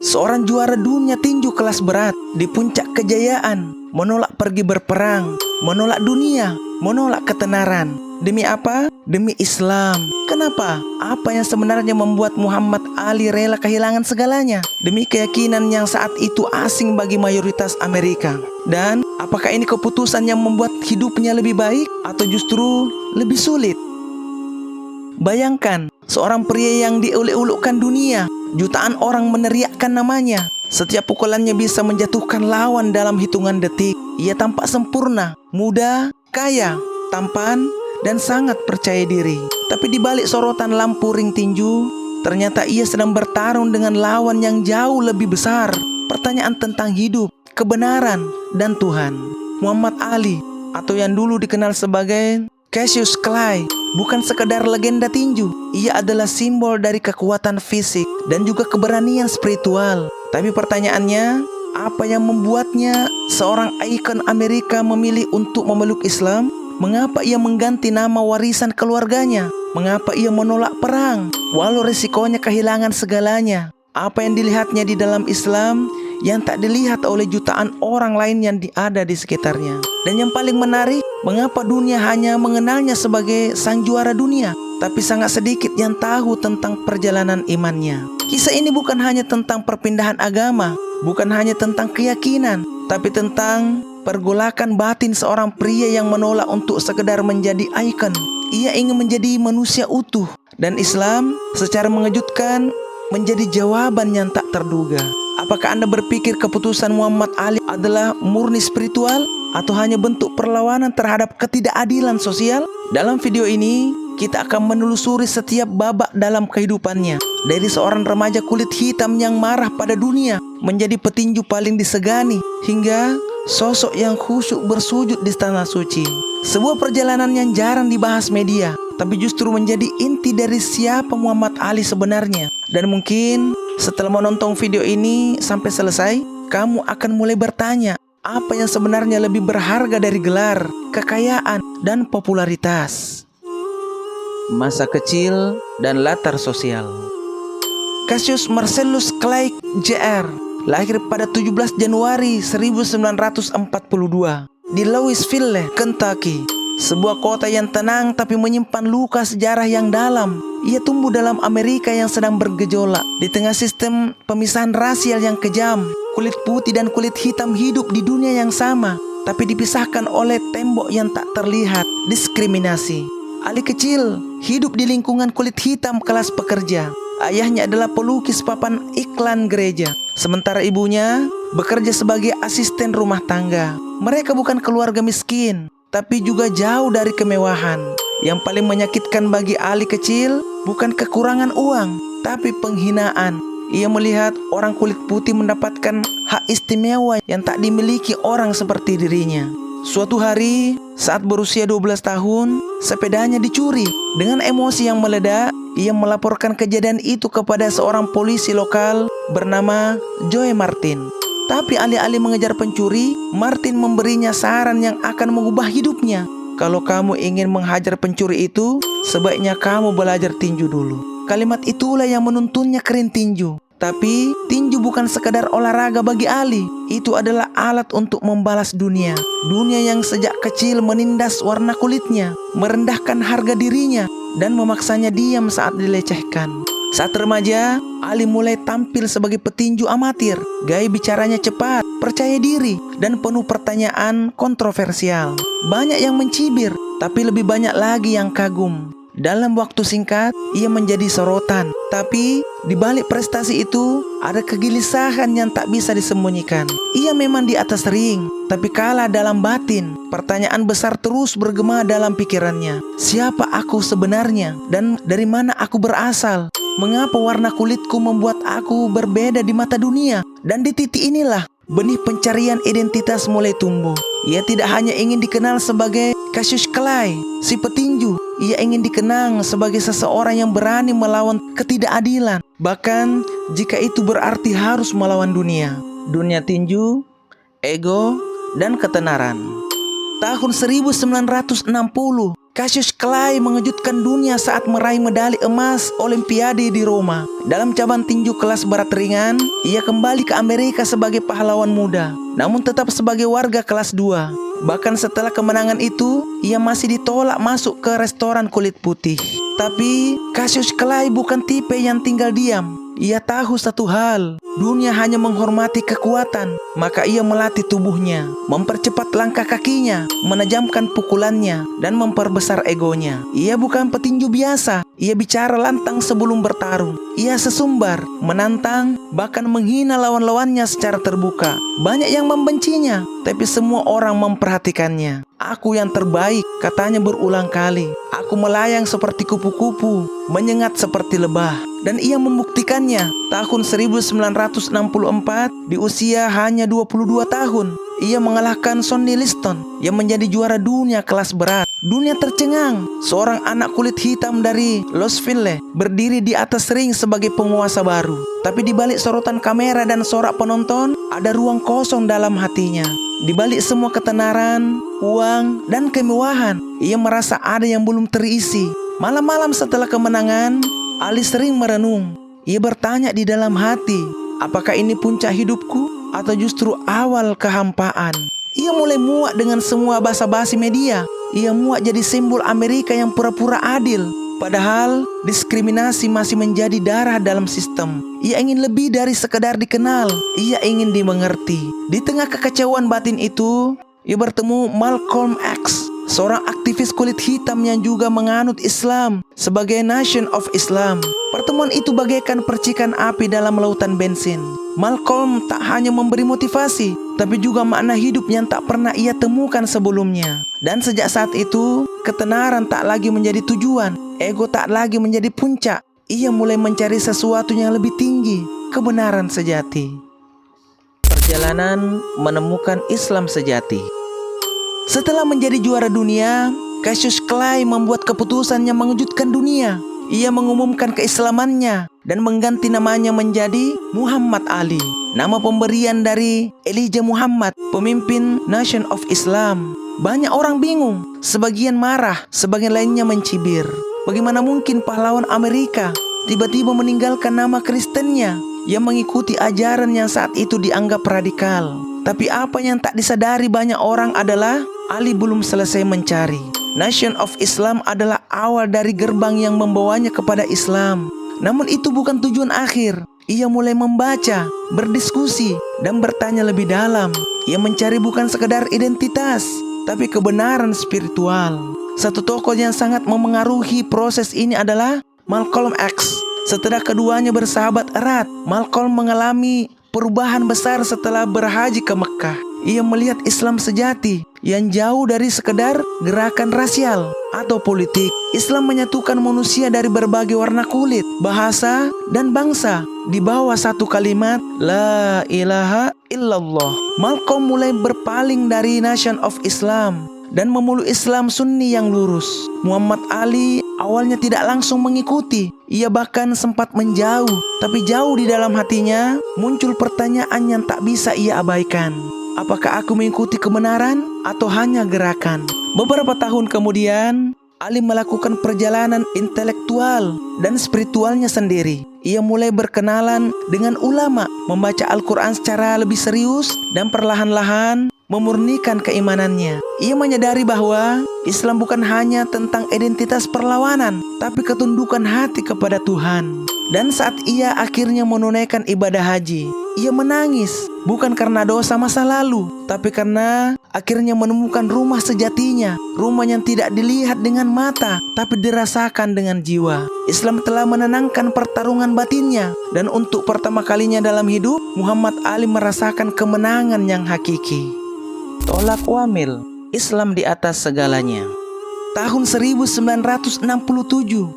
seorang juara dunia tinju kelas berat di puncak kejayaan, menolak pergi berperang, menolak dunia, menolak ketenaran. Demi apa? Demi Islam. Kenapa? Apa yang sebenarnya membuat Muhammad Ali rela kehilangan segalanya demi keyakinan yang saat itu asing bagi mayoritas Amerika? Dan apakah ini keputusan yang membuat hidupnya lebih baik atau justru lebih sulit? Bayangkan, seorang pria yang diulek-ulukkan dunia, jutaan orang meneriakkan namanya. Setiap pukulannya bisa menjatuhkan lawan dalam hitungan detik. Ia tampak sempurna, muda, kaya, tampan, dan sangat percaya diri. Tapi di balik sorotan lampu ring tinju, ternyata ia sedang bertarung dengan lawan yang jauh lebih besar. Pertanyaan tentang hidup, kebenaran, dan Tuhan. Muhammad Ali, atau yang dulu dikenal sebagai Cassius Clay, bukan sekedar legenda tinju. Ia adalah simbol dari kekuatan fisik dan juga keberanian spiritual. Tapi pertanyaannya, apa yang membuatnya seorang ikon Amerika memilih untuk memeluk Islam? Mengapa ia mengganti nama warisan keluarganya? Mengapa ia menolak perang walau resikonya kehilangan segalanya? Apa yang dilihatnya di dalam Islam yang tak dilihat oleh jutaan orang lain yang ada di sekitarnya? Dan yang paling menarik, mengapa dunia hanya mengenalnya sebagai sang juara dunia, tapi sangat sedikit yang tahu tentang perjalanan imannya? Kisah ini bukan hanya tentang perpindahan agama, bukan hanya tentang keyakinan, tapi tentang pergolakan batin seorang pria yang menolak untuk sekedar menjadi ikon. Ia ingin menjadi manusia utuh, dan Islam secara mengejutkan menjadi jawaban yang tak terduga. Apakah Anda berpikir keputusan Muhammad Ali adalah murni spiritual atau hanya bentuk perlawanan terhadap ketidakadilan sosial? Dalam video ini, kita akan menelusuri setiap babak dalam kehidupannya. Dari seorang remaja kulit hitam yang marah pada dunia, menjadi petinju paling disegani, hingga sosok yang khusyuk bersujud di tanah suci. Sebuah perjalanan yang jarang dibahas media, tapi justru menjadi inti dari siapa Muhammad Ali sebenarnya. Dan mungkin setelah menonton video ini sampai selesai, kamu akan mulai bertanya, apa yang sebenarnya lebih berharga dari gelar, kekayaan, dan popularitas? Masa kecil dan latar sosial. Cassius Marcellus Clay Jr. lahir pada 17 Januari 1942 di Louisville, Kentucky, sebuah kota yang tenang tapi menyimpan luka sejarah yang dalam. Ia tumbuh dalam Amerika yang sedang bergejolak di tengah sistem pemisahan rasial yang kejam. Kulit putih dan kulit hitam hidup di dunia yang sama, tapi dipisahkan oleh tembok yang tak terlihat, diskriminasi. Ali kecil hidup di lingkungan kulit hitam kelas pekerja. Ayahnya adalah pelukis papan iklan gereja, sementara ibunya bekerja sebagai asisten rumah tangga. Mereka bukan keluarga miskin, tapi juga jauh dari kemewahan. Yang paling menyakitkan bagi Ali kecil bukan kekurangan uang, tapi penghinaan. Ia melihat orang kulit putih mendapatkan hak istimewa yang tak dimiliki orang seperti dirinya. Suatu hari, saat berusia 12 tahun, sepedanya dicuri. Dengan emosi yang meledak, ia melaporkan kejadian itu kepada seorang polisi lokal bernama Joe Martin. Tapi alih-alih mengejar pencuri, Martin memberinya saran yang akan mengubah hidupnya. Kalau kamu ingin menghajar pencuri itu, sebaiknya kamu belajar tinju dulu. Kalimat itulah yang menuntunnya ke ring tinju. Tapi tinju bukan sekadar olahraga bagi Ali. Itu adalah alat untuk membalas dunia. Dunia yang sejak kecil menindas warna kulitnya, merendahkan harga dirinya, dan memaksanya diam saat dilecehkan. Saat remaja, Ali mulai tampil sebagai petinju amatir. Gaya bicaranya cepat, percaya diri, dan penuh pertanyaan kontroversial. Banyak yang mencibir, tapi lebih banyak lagi yang kagum. Dalam waktu singkat, ia menjadi sorotan. Tapi di balik prestasi itu, ada kegelisahan yang tak bisa disembunyikan. Ia memang di atas ring, tapi kalah dalam batin. Pertanyaan besar terus bergema dalam pikirannya. Siapa aku sebenarnya? Dan dari mana aku berasal? Mengapa warna kulitku membuat aku berbeda di mata dunia? Dan di titik inilah benih pencarian identitas mulai tumbuh. Ia tidak hanya ingin dikenal sebagai Cassius Clay, si petinju. Ia ingin dikenang sebagai seseorang yang berani melawan ketidakadilan, bahkan jika itu berarti harus melawan dunia. Dunia tinju, ego, dan ketenaran. Tahun 1960, Cassius Clay mengejutkan dunia saat meraih medali emas Olimpiade di Roma. Dalam cabang tinju kelas berat ringan, ia kembali ke Amerika sebagai pahlawan muda, namun tetap sebagai warga kelas 2. Bahkan setelah kemenangan itu, ia masih ditolak masuk ke restoran kulit putih. Tapi Cassius Clay bukan tipe yang tinggal diam. Ia tahu satu hal, dunia hanya menghormati kekuatan, maka ia melatih tubuhnya, mempercepat langkah kakinya, menajamkan pukulannya, dan memperbesar egonya. Ia bukan petinju biasa, ia bicara lantang sebelum bertarung. Ia sesumbar, menantang, bahkan menghina lawan-lawannya secara terbuka. Banyak yang membencinya, tapi semua orang memperhatikannya. Aku yang terbaik, katanya berulang kali. Aku melayang seperti kupu-kupu, menyengat seperti lebah. Dan ia membuktikannya. Tahun 1964, di usia hanya 22 tahun, ia mengalahkan Sonny Liston yang menjadi juara dunia kelas berat. Dunia tercengang, seorang anak kulit hitam dari Louisville berdiri di atas ring sebagai penguasa baru. Tapi di balik sorotan kamera dan sorak penonton, ada ruang kosong dalam hatinya. Di balik semua ketenaran, uang, dan kemewahan, ia merasa ada yang belum terisi. Malam-malam setelah kemenangan, Ali sering merenung. Ia bertanya di dalam hati, apakah ini puncak hidupku atau justru awal kehampaan? Ia mulai muak dengan semua basa-basi media. Ia muak jadi simbol Amerika yang pura-pura adil, padahal diskriminasi masih menjadi darah dalam sistem. Ia ingin lebih dari sekedar dikenal. Ia ingin dimengerti. Di tengah kekecewaan batin itu, ia bertemu Malcolm X, seorang aktivis kulit hitam yang juga menganut Islam sebagai Nation of Islam. Pertemuan itu bagaikan percikan api dalam lautan bensin. Malcolm tak hanya memberi motivasi, tapi juga makna hidup yang tak pernah ia temukan sebelumnya. Dan sejak saat itu, ketenaran tak lagi menjadi tujuan, ego tak lagi menjadi puncak. Ia mulai mencari sesuatu yang lebih tinggi, kebenaran sejati. Perjalanan menemukan Islam sejati. Setelah menjadi juara dunia, Cassius Clay membuat keputusan yang mengejutkan dunia. Ia mengumumkan keislamannya dan mengganti namanya menjadi Muhammad Ali. Nama pemberian dari Elijah Muhammad, pemimpin Nation of Islam. Banyak orang bingung, sebagian marah, sebagian lainnya mencibir. Bagaimana mungkin pahlawan Amerika tiba-tiba meninggalkan nama Kristennya yang mengikuti ajaran yang saat itu dianggap radikal? Tapi apa yang tak disadari banyak orang adalah Ali belum selesai mencari. Nation of Islam adalah awal dari gerbang yang membawanya kepada Islam. Namun itu bukan tujuan akhir. Ia mulai membaca, berdiskusi, dan bertanya lebih dalam. Ia mencari bukan sekedar identitas, tapi kebenaran spiritual. Satu tokoh yang sangat memengaruhi proses ini adalah Malcolm X. Setelah keduanya bersahabat erat, Malcolm mengalami perubahan besar setelah berhaji ke Mekah. Ia melihat Islam sejati yang jauh dari sekedar gerakan rasial atau politik. Islam menyatukan manusia dari berbagai warna kulit, bahasa, dan bangsa di bawah satu kalimat, La ilaha illallah. Malcolm mulai berpaling dari Nation of Islam dan memeluk Islam Sunni yang lurus. Muhammad Ali awalnya tidak langsung mengikuti. Ia bahkan sempat menjauh, tapi jauh di dalam hatinya muncul pertanyaan yang tak bisa ia abaikan. Apakah aku mengikuti kebenaran atau hanya gerakan? Beberapa tahun kemudian, Ali melakukan perjalanan intelektual dan spiritualnya sendiri. Ia mulai berkenalan dengan ulama, membaca Al-Quran secara lebih serius, dan perlahan-lahan memurnikan keimanannya. Ia menyadari bahwa Islam bukan hanya tentang identitas perlawanan, tapi ketundukan hati kepada Tuhan. Dan saat ia akhirnya menunaikan ibadah haji, ia menangis, bukan karena dosa masa lalu, tapi karena akhirnya menemukan rumah sejatinya. Rumah yang tidak dilihat dengan mata, tapi dirasakan dengan jiwa. Islam telah menenangkan pertarungan batinnya, dan untuk pertama kalinya dalam hidup, Muhammad Ali merasakan kemenangan yang hakiki. Tolak Wamil, Islam di atas segalanya. Tahun 1967,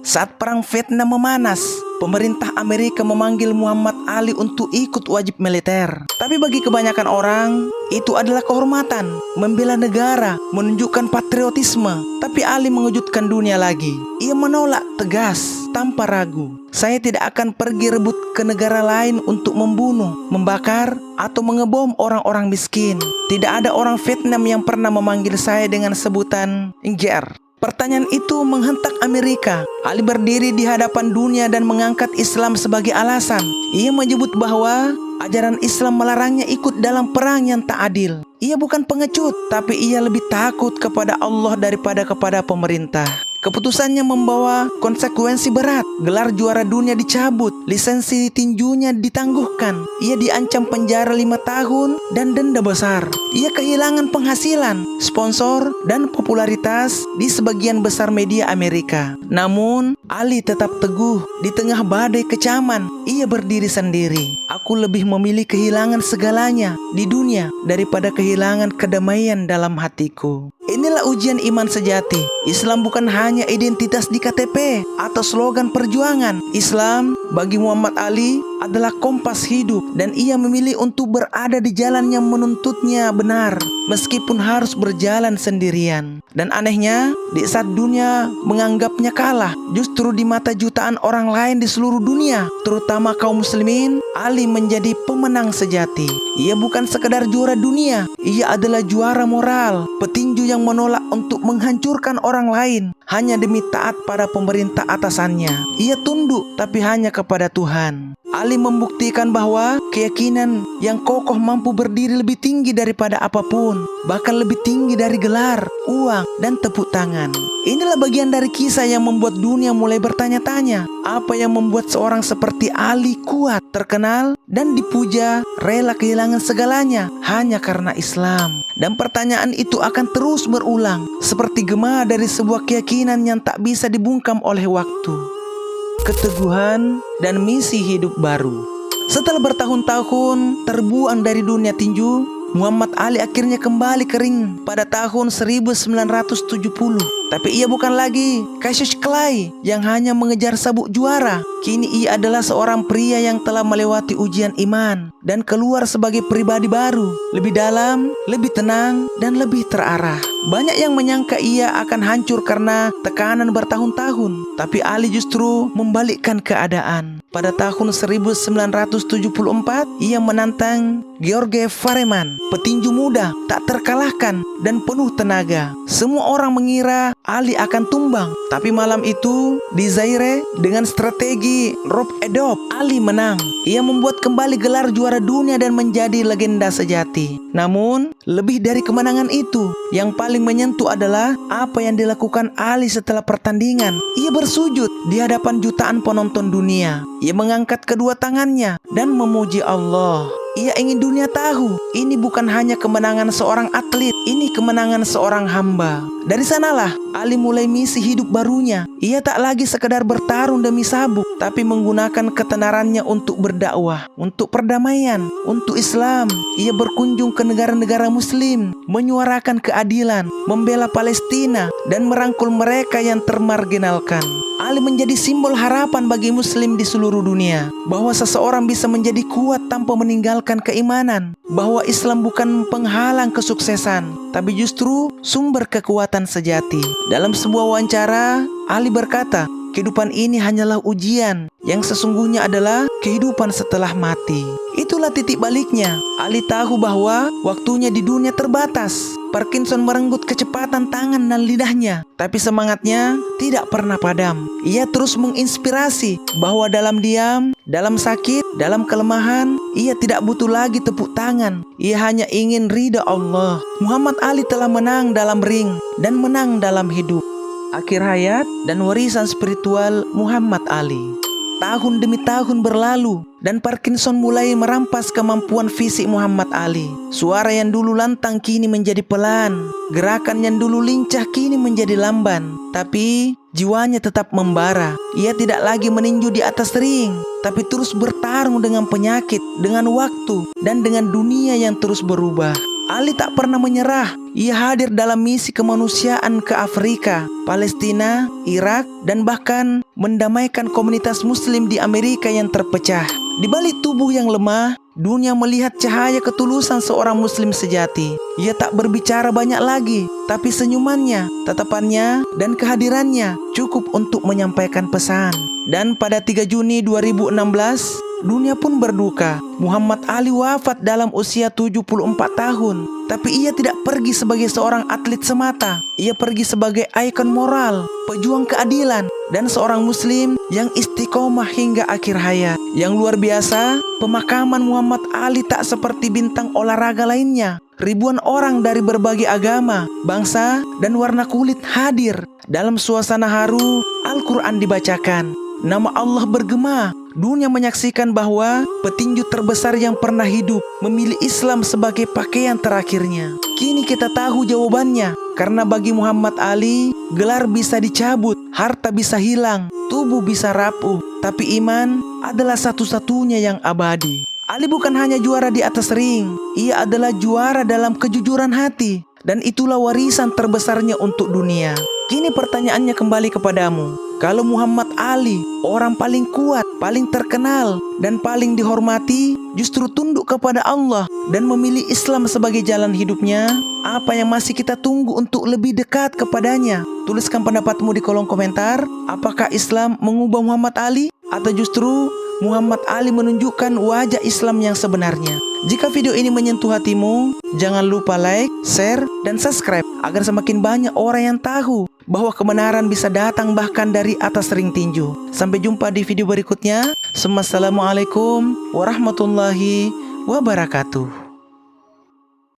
saat perang Vietnam memanas, pemerintah Amerika memanggil Muhammad Ali untuk ikut wajib militer. Tapi bagi kebanyakan orang, itu adalah kehormatan, membela negara, menunjukkan patriotisme. Tapi Ali mengejutkan dunia lagi. Ia menolak tegas, tanpa ragu. Saya tidak akan pergi rebut ke negara lain untuk membunuh, membakar, atau mengebom orang-orang miskin. Tidak ada orang Vietnam yang pernah memanggil saya dengan sebutan Nger. Pertanyaan itu menghentak Amerika. Ali berdiri di hadapan dunia dan mengangkat Islam sebagai alasan. Ia menyebut bahwa ajaran Islam melarangnya ikut dalam perang yang tak adil. Ia bukan pengecut, tapi ia lebih takut kepada Allah daripada kepada pemerintah. Keputusannya membawa konsekuensi berat. Gelar juara dunia dicabut, lisensi tinjunya ditangguhkan. Ia diancam penjara 5 tahun dan denda besar. Ia kehilangan penghasilan, sponsor, dan popularitas di sebagian besar media Amerika. Namun, Ali tetap teguh. Di tengah badai kecaman, ia berdiri sendiri. Aku lebih memilih kehilangan segalanya di dunia daripada kehilangan kedamaian dalam hatiku. Inilah ujian iman sejati. Islam bukan hanya identitas di KTP atau slogan perjuangan. Islam bagi Muhammad Ali adalah kompas hidup, dan ia memilih untuk berada di jalan yang menuntutnya benar, meskipun harus berjalan sendirian. Dan anehnya, di saat dunia menganggapnya kalah, justru di mata jutaan orang lain di seluruh dunia, terutama kaum muslimin, Ali menjadi pemenang sejati. Ia bukan sekedar juara dunia, ia adalah juara moral, petinju yang menolak untuk menghancurkan orang lain hanya demi taat pada pemerintah atasannya. Ia tunduk tapi hanya kepada Tuhan. Ali membuktikan bahwa keyakinan yang kokoh mampu berdiri lebih tinggi daripada apapun, bahkan lebih tinggi dari gelar, uang, dan tepuk tangan. Inilah bagian dari kisah yang membuat dunia mulai bertanya-tanya, apa yang membuat seorang seperti Ali kuat, terkenal, dan dipuja, rela kehilangan segalanya hanya karena Islam. Dan pertanyaan itu akan terus berulang, seperti gema dari sebuah keyakinan yang tak bisa dibungkam oleh waktu. Keteguhan dan misi hidup baru. Setelah bertahun-tahun terbuang dari dunia tinju, Muhammad Ali akhirnya kembali ke ring pada tahun 1970. Tapi ia bukan lagi Cassius Clay yang hanya mengejar sabuk juara. Kini ia adalah seorang pria yang telah melewati ujian iman dan keluar sebagai pribadi baru, lebih dalam, lebih tenang, dan lebih terarah. Banyak yang menyangka ia akan hancur karena tekanan bertahun-tahun, tapi Ali justru membalikkan keadaan. Pada tahun 1974, ia menantang George Foreman, petinju muda tak terkalahkan dan penuh tenaga. Semua orang mengira Ali akan tumbang, tapi malam itu di Zaire dengan strategi rope adopt, Ali menang. Ia membuat kembali gelar juara dunia dan menjadi legenda sejati. Namun, lebih dari kemenangan itu, yang paling menyentuh adalah apa yang dilakukan Ali setelah pertandingan. Ia bersujud di hadapan jutaan penonton dunia. Ia mengangkat kedua tangannya dan memuji Allah. Ia ingin dunia tahu, ini bukan hanya kemenangan seorang atlet, ini kemenangan seorang hamba. Dari sanalah Ali mulai misi hidup barunya. Ia tak lagi sekadar bertarung demi sabuk, tapi menggunakan ketenarannya untuk berdakwah, untuk perdamaian, untuk Islam. Ia berkunjung ke negara-negara muslim, menyuarakan keadilan, membela Palestina, dan merangkul mereka yang termarginalkan. Ali menjadi simbol harapan bagi muslim di seluruh dunia, bahwa seseorang bisa menjadi kuat tanpa meninggalkan keimanan, bahwa Islam bukan penghalang kesuksesan, tapi justru sumber kekuatan sejati. Dalam sebuah wawancara, Ali berkata, kehidupan ini hanyalah ujian, yang sesungguhnya adalah kehidupan setelah mati. Itulah titik baliknya. Ali tahu bahwa waktunya di dunia terbatas. Parkinson merenggut kecepatan tangan dan lidahnya, tapi semangatnya tidak pernah padam. Ia terus menginspirasi bahwa dalam diam, dalam sakit, dalam kelemahan, ia tidak butuh lagi tepuk tangan. Ia hanya ingin ridha Allah. Muhammad Ali telah menang dalam ring dan menang dalam hidup. Akhir hayat dan warisan spiritual Muhammad Ali. Tahun demi tahun berlalu dan Parkinson mulai merampas kemampuan fisik Muhammad Ali. Suara yang dulu lantang kini menjadi pelan. Gerakan yang dulu lincah kini menjadi lamban. Tapi jiwanya tetap membara. Ia tidak lagi meninju di atas ring, tapi terus bertarung dengan penyakit, dengan waktu, dan dengan dunia yang terus berubah. Ali tak pernah menyerah. Ia hadir dalam misi kemanusiaan ke Afrika, Palestina, Irak, dan bahkan mendamaikan komunitas muslim di Amerika yang terpecah. Di balik tubuh yang lemah, dunia melihat cahaya ketulusan seorang muslim sejati. ia tak berbicara banyak lagi, tapi senyumannya, tatapannya, dan kehadirannya cukup untuk menyampaikan pesan. Dan pada 3 Juni 2016, dunia pun berduka. Muhammad Ali wafat dalam usia 74 tahun. Tapi ia tidak pergi sebagai seorang atlet semata. Ia pergi sebagai ikon moral, pejuang keadilan, dan seorang muslim yang istiqomah hingga akhir hayat. Yang luar biasa, pemakaman Muhammad Ali tak seperti bintang olahraga lainnya. Ribuan orang dari berbagai agama, bangsa, dan warna kulit hadir. Dalam suasana haru, Al-Quran dibacakan. Nama Allah bergema. Dunia menyaksikan bahwa petinju terbesar yang pernah hidup memilih Islam sebagai pakaian terakhirnya. Kini kita tahu jawabannya. Karena bagi Muhammad Ali, gelar bisa dicabut, harta bisa hilang, tubuh bisa rapuh, tapi iman adalah satu-satunya yang abadi. Ali bukan hanya juara di atas ring, ia adalah juara dalam kejujuran hati. Dan itulah warisan terbesarnya untuk dunia. Kini pertanyaannya kembali kepadamu. Kalau Muhammad Ali, orang paling kuat, paling terkenal, dan paling dihormati, justru tunduk kepada Allah dan memilih Islam sebagai jalan hidupnya, apa yang masih kita tunggu untuk lebih dekat kepadanya? Tuliskan pendapatmu di kolom komentar. Apakah Islam mengubah Muhammad Ali? Atau justru Muhammad Ali menunjukkan wajah Islam yang sebenarnya? Jika video ini menyentuh hatimu, jangan lupa like, share, dan subscribe agar semakin banyak orang yang tahu bahwa kebenaran bisa datang bahkan dari atas ring tinju. Sampai jumpa di video berikutnya. Wassalamualaikum warahmatullahi wabarakatuh.